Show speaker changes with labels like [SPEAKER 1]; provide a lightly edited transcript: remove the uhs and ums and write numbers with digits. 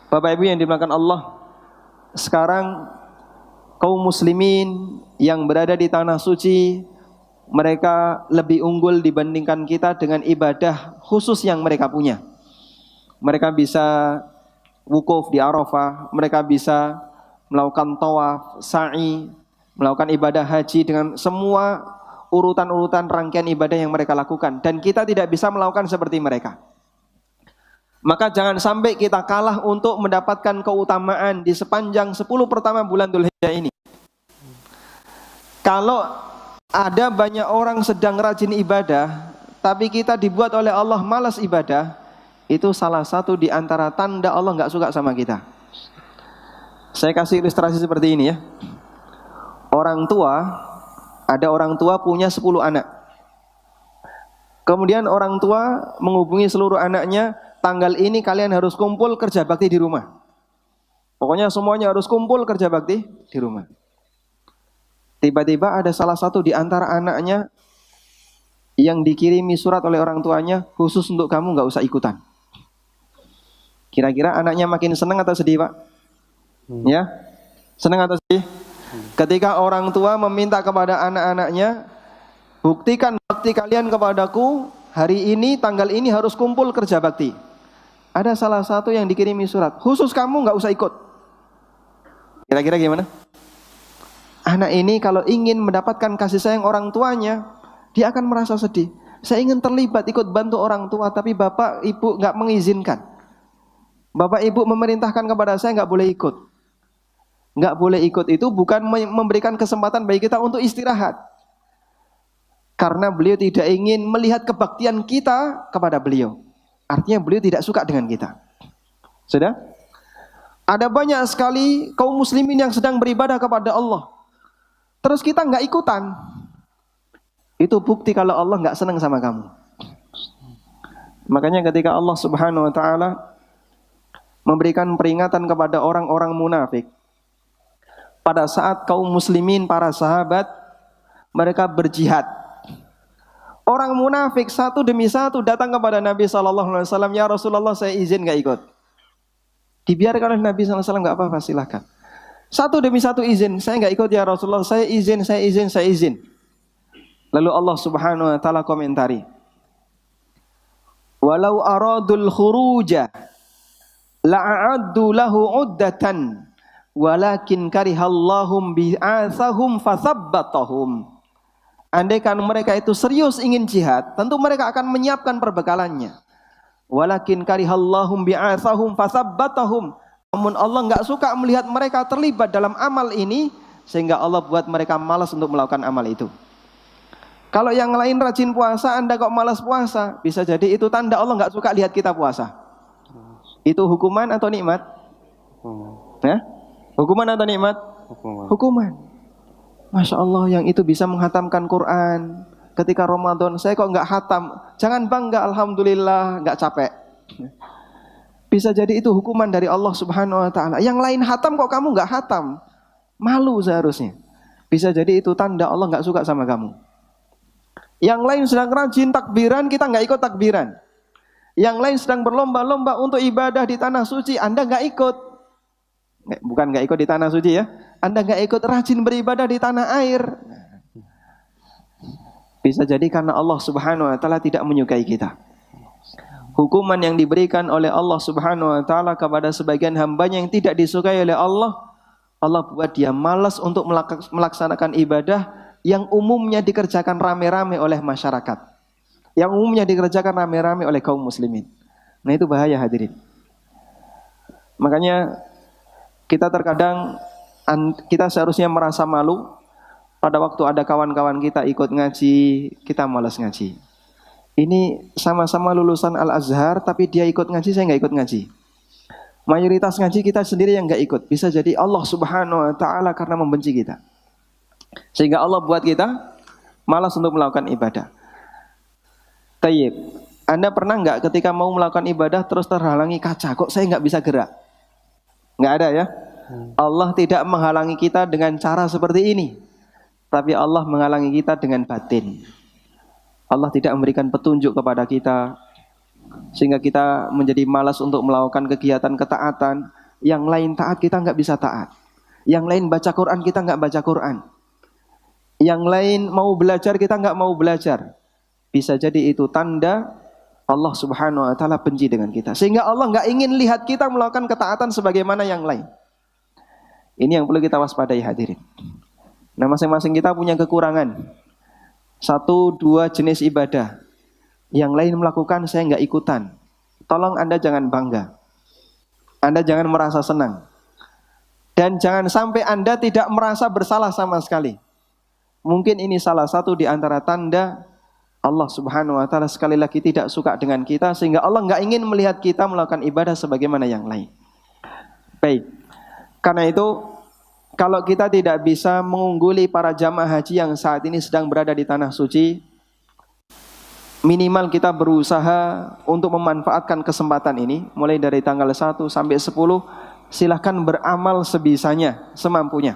[SPEAKER 1] Bapak Ibu yang dimuliakan Allah, sekarang kaum muslimin yang berada di tanah suci, mereka lebih unggul dibandingkan kita dengan ibadah khusus yang mereka punya. Mereka bisa wukuf di Arafah, mereka bisa melakukan tawaf, sa'i, melakukan ibadah haji dengan semua urutan-urutan rangkaian ibadah yang mereka lakukan, dan kita tidak bisa melakukan seperti mereka. Maka jangan sampai kita kalah untuk mendapatkan keutamaan di sepanjang 10 pertama bulan Dzulhijjah ini. Kalau ada banyak orang sedang rajin ibadah, tapi kita dibuat oleh Allah malas ibadah, itu salah satu di antara tanda Allah nggak suka sama kita. Saya kasih ilustrasi seperti ini ya. Ada orang tua punya 10 anak. Kemudian orang tua menghubungi seluruh anaknya, tanggal ini kalian harus kumpul kerja bakti di rumah. Pokoknya semuanya harus kumpul kerja bakti di rumah. Tiba-tiba ada salah satu di antara anaknya yang dikirimi surat oleh orang tuanya, khusus untuk kamu, nggak usah ikutan. Kira-kira anaknya makin senang atau sedih, Pak? Ya, senang atau sedih? Ketika orang tua meminta kepada anak-anaknya, buktikan bakti kalian kepadaku, hari ini, tanggal ini harus kumpul kerja bakti. Ada salah satu yang dikirimi surat, khusus kamu nggak usah ikut. Kira-kira gimana? Anak ini kalau ingin mendapatkan kasih sayang orang tuanya, dia akan merasa sedih. Saya ingin terlibat ikut bantu orang tua, tapi bapak ibu nggak mengizinkan. Bapak ibu memerintahkan kepada saya nggak boleh ikut. Nggak boleh ikut itu bukan memberikan kesempatan bagi kita untuk istirahat, karena beliau tidak ingin melihat kebaktian kita kepada beliau. Artinya beliau tidak suka dengan kita. Sudah? Ada banyak sekali kaum muslimin yang sedang beribadah kepada Allah, terus kita nggak ikutan. Itu bukti kalau Allah nggak senang sama kamu. Makanya ketika Allah Subhanahu wa Ta'ala memberikan peringatan kepada orang-orang munafik, pada saat kaum muslimin, para sahabat, mereka berjihad, orang munafik satu demi satu datang kepada Nabi SAW, ya Rasulullah, saya izin nggak ikut. Dibiarkan oleh Nabi SAW, nggak apa-apa, silahkan. Satu demi satu izin, saya nggak ikut ya Rasulullah, saya izin. Lalu Allah Subhanahu wa Ta'ala komentari, walau aradul khuruja la'addu lahu uddatan walakin karihallahum bi'atsahum fathabbatahum. Andaikan mereka itu serius ingin jihad, tentu mereka akan menyiapkan perbekalannya. Walakin karihallahum bi'atsahum fathabbatahum. Namun Allah enggak suka melihat mereka terlibat dalam amal ini, sehingga Allah buat mereka malas untuk melakukan amal itu. Kalau yang lain rajin puasa, Anda kok malas puasa, bisa jadi itu tanda Allah enggak suka lihat kita puasa. Itu hukuman atau nikmat? Ya? Hukuman atau nikmat? Hukuman. Masya Allah, yang itu bisa menghatamkan Quran ketika Ramadan, saya kok nggak hatam? Jangan bangga, alhamdulillah, nggak capek. Bisa jadi itu hukuman dari Allah Subhanahu wa Ta'ala. Yang lain hatam kok kamu nggak hatam? Malu seharusnya. Bisa jadi itu tanda Allah nggak suka sama kamu. Yang lain sedang rajin takbiran, kita nggak ikut takbiran. Yang lain sedang berlomba-lomba untuk ibadah di tanah suci, Anda nggak ikut. Bukan nggak ikut di tanah suci ya, Anda nggak ikut rajin beribadah di tanah air. Bisa jadi karena Allah Subhanahu wa Ta'ala tidak menyukai kita. Hukuman yang diberikan oleh Allah Subhanahu wa Ta'ala kepada sebagian hambanya yang tidak disukai oleh Allah, Allah buat dia malas untuk melaksanakan ibadah yang umumnya dikerjakan rame-rame oleh masyarakat, yang umumnya dikerjakan rame-rame oleh kaum muslimin. Nah itu bahaya hadirin. Makanya kita terkadang kita seharusnya merasa malu pada waktu ada kawan-kawan kita ikut ngaji, kita malas ngaji. Ini sama-sama lulusan Al-Azhar, tapi dia ikut ngaji, saya nggak ikut ngaji. Mayoritas ngaji kita sendiri yang nggak ikut. Bisa jadi Allah Subhanahu wa Ta'ala karena membenci kita, sehingga Allah buat kita malas untuk melakukan ibadah. Tayyib, Anda pernah nggak ketika mau melakukan ibadah terus terhalangi kaca, kok saya nggak bisa gerak? Nggak ada ya. Allah tidak menghalangi kita dengan cara seperti ini, tapi Allah menghalangi kita dengan batin. Allah tidak memberikan petunjuk kepada kita. sehingga kita menjadi malas untuk melakukan kegiatan ketaatan. Yang lain taat, kita nggak bisa taat. Yang lain baca Quran, kita nggak baca Quran. Yang lain mau belajar, kita nggak mau belajar. Bisa jadi itu tanda Allah Subhanahu wa taala benci dengan kita. Sehingga Allah nggak ingin lihat kita melakukan ketaatan sebagaimana yang lain. Ini yang perlu kita waspadai hadirin. Nah, masing-masing kita punya kekurangan. 1-2 jenis ibadah. Yang lain melakukan, saya nggak ikutan. Tolong Anda jangan bangga. Anda jangan merasa senang. Dan jangan sampai Anda tidak merasa bersalah sama sekali. Mungkin ini salah satu di antara tanda Allah Subhanahu wa taala sekali lagi tidak suka dengan kita, sehingga Allah nggak ingin melihat kita melakukan ibadah sebagaimana yang lain. Baik. Karena itu, kalau kita tidak bisa mengungguli para jamaah haji yang saat ini sedang berada di tanah suci, minimal kita berusaha untuk memanfaatkan kesempatan ini. Mulai dari tanggal 1 sampai 10, silahkan beramal sebisanya, semampunya.